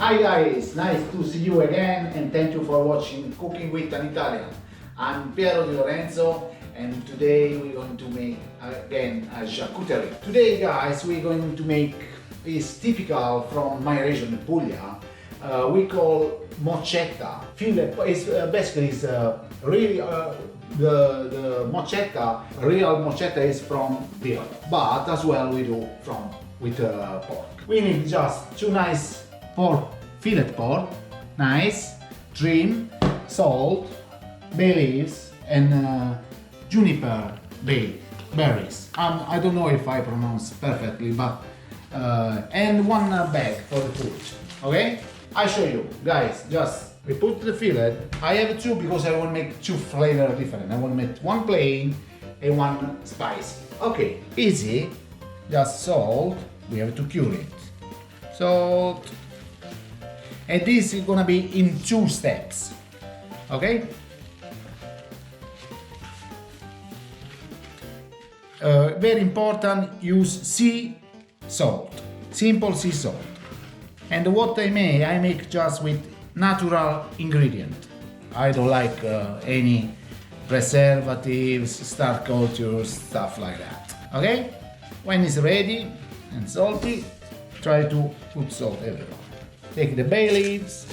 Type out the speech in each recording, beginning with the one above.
Hi guys, nice to see you again and thank you for watching Cooking with an Italian. I'm Piero Di Lorenzo and today we're going to make again a charcuterie. Today guys we're going to make is typical from my region Puglia. We call Mochetta. Filet is basically is really the Mochetta, real Mochetta is from beef, but as well we do from with pork. We need just two nice pork, fillet pork, nice, trim, salt, bay leaves and Juniper Berries. I don't know if I pronounce perfectly, but and one bag for the food. Okay, I show you guys. Just we put the fillet. I have two because I want to make two flavor different. I want to make one plain and one spicy. Okay, easy. Just salt. We have to cure it. Salt. And this is gonna be in two steps. Okay. Very important, use sea salt, simple sea salt. And what I make just with natural ingredient. I don't like any preservatives, star cultures, stuff like that. Okay? When it's ready and salty, try to put salt everywhere. Take the bay leaves.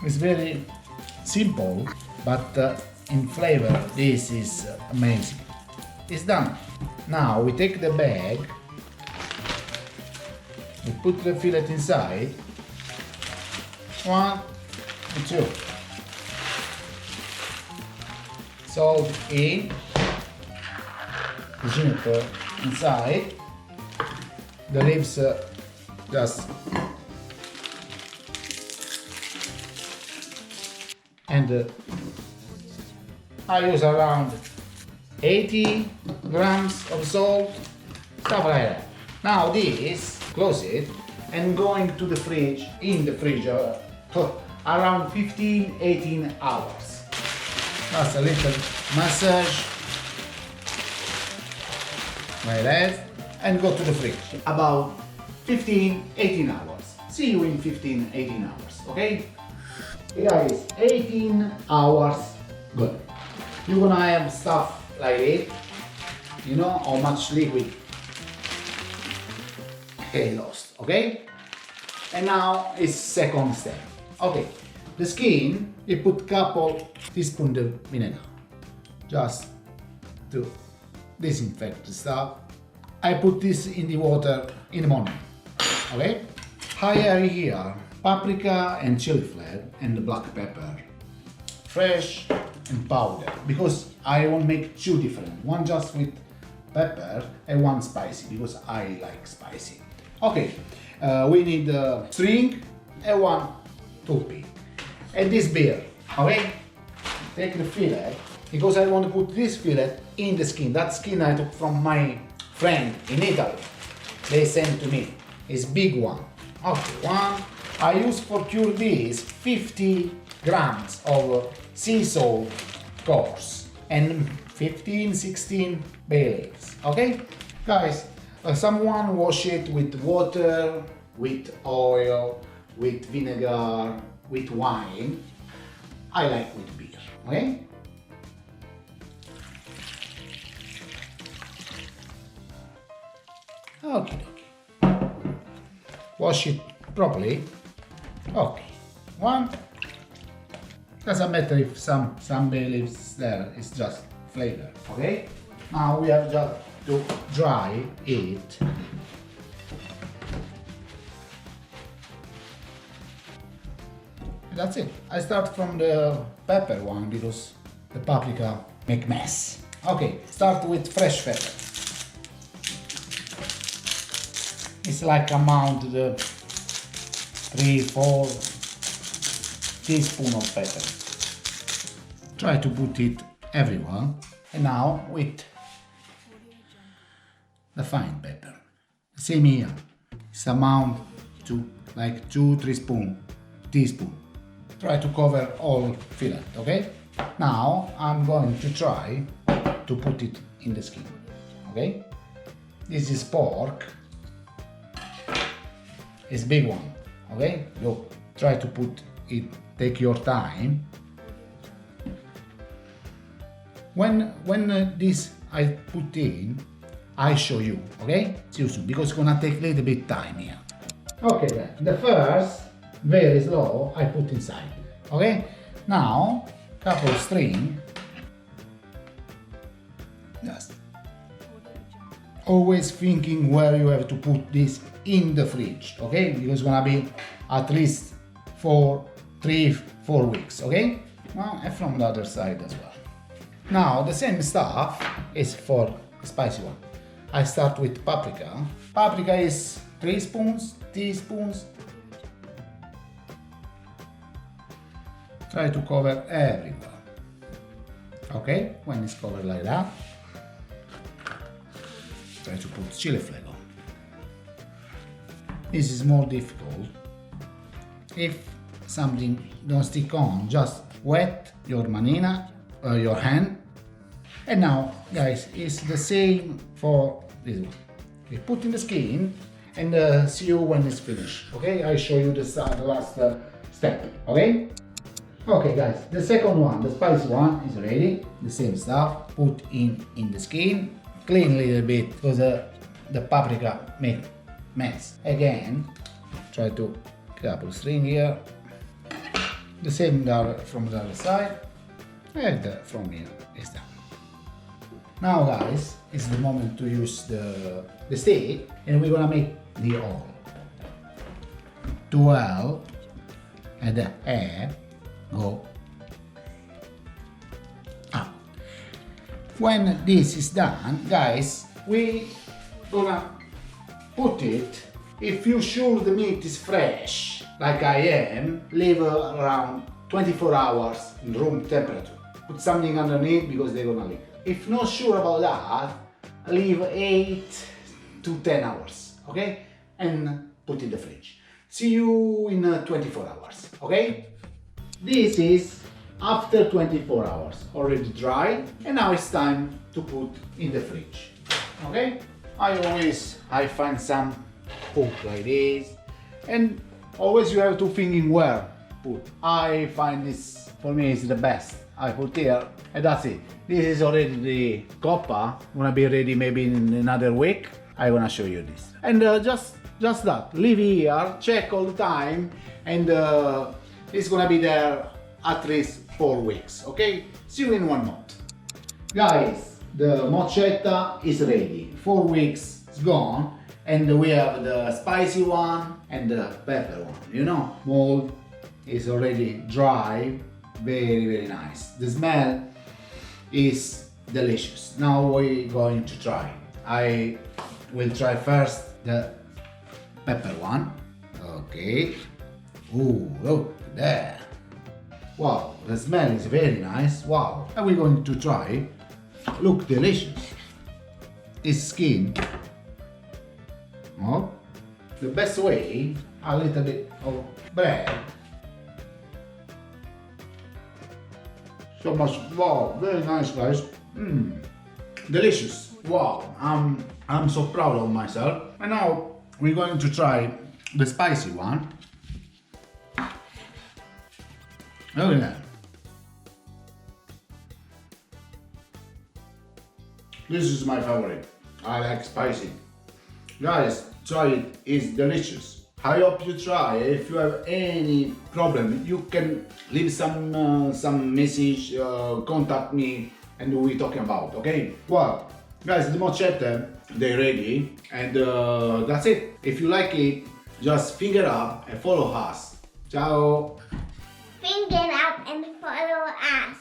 It's very simple, but in flavor this is amazing. It's done. Now we take the bag, we put the fillet inside, 1 and 2, salt in, the juniper inside, the leaves just and I use around 80 grams of salt, stuff like that. Now this, close it and going to the fridge, in the fridge around 15-18 hours. Just a little massage like that and go to the fridge about 15-18 hours. See you in 15-18 hours, okay? Guys, 18 hours, good. You're gonna have stuff like it, you know how much liquid he lost, okay? And now is second step. Okay, the skin, you put couple teaspoon of vinegar, just to disinfect the stuff. I put this in the water in the morning, okay? I have here paprika and chili flake and the black pepper, fresh and powder, because I want to make two different, one just with pepper and one spicy, because I like spicy. Okay, we need a string and one toothpick and this beer. Okay, take the fillet, because I want to put this fillet in the skin. That skin I took from my friend in Italy. They sent to me. It's big one. Okay, one. I use for cure this 50 grams of sea salt coarse and 15-16 bay leaves. Okay, guys, someone wash it with water, with oil, with vinegar, with wine. I like with beer. Okay. Okay. Wash it properly. Okay. One. Doesn't matter if some bay leaves there, it's just flavor. Okay? Now we have just to dry it. That's it. I start from the pepper one because the paprika make mess. Okay, start with fresh pepper. It's like amount the 3-4 teaspoon of pepper. Try to put it everywhere. And now with the fine pepper. Same here. It's amount to like 2-3 teaspoon. Try to cover all fillet, okay? Now I'm going to try to put it in the skin. okay? This is pork. It's big one, okay? Look, try to put it, take your time. When this I put in, I show you, okay? See you soon, because it's gonna take a little bit time here. Okay, then, the first, very slow, I put inside, okay? Now, couple string, just always thinking where you have to put this in the fridge, okay? Because it's gonna be at least 3-4 weeks, okay? Now, and from the other side as well. Now, the same stuff is for the spicy one. I start with paprika. Paprika is 3 teaspoons. Try to cover everywhere. Okay, when it's covered like that, try to put chili flake on. This is more difficult. If something don't stick on, just wet your manina, your hand. And now, guys, it's the same for this one. We put in the skin and see you when it's finished. Okay, I show you the last step. Okay. Okay, guys, the second one, the spicy one, is ready. The same stuff. Put in the skin. Clean a little bit because the paprika make mess. Again, try to couple string here. The same from the other side, and from here is done. Now, guys, it's the moment to use the steak, and we're gonna make the oil. 12 and the air go up. When this is done, guys, we gonna put it. If you're sure the meat is fresh, like I am, leave around 24 hours in room temperature. Put something underneath because they're gonna leak. If not sure about that, leave 8 to 10 hours, okay? And put in the fridge. See you in 24 hours, okay? This is after 24 hours, already dry, and now it's time to put in the fridge, okay? I find some hook like this, and always you have to thinking where put. I find this, for me, is the best. I put here, and that's it. This is already the coppa, gonna be ready maybe in another week. I'm gonna show you this. And just that, leave here, check all the time, and it's gonna be there at least 4 weeks, okay? See you in 1 month. Guys, the mochetta is ready. 4 weeks is gone, and we have the spicy one and the pepper one. You know, mold is already dry, very, very nice. The smell is delicious. Now we're going to try. I will try first the pepper one. Okay. Ooh, look there. Wow, the smell is very nice. Wow. And we're going to try. Look delicious. It's skin. Oh, the best way, a little bit of bread. So much, wow, very nice, guys. Delicious. Wow, I'm so proud of myself. And now we're going to try the spicy one. Look at that. This is my favorite. I like spicy. Guys, try it. It's delicious. I hope you try. If you have any problem, you can leave some message, contact me, and we talking about. Okay? Well, guys, the mochetta, they're ready, and that's it. If you like it, just finger up and follow us. Ciao. Finger up and follow us.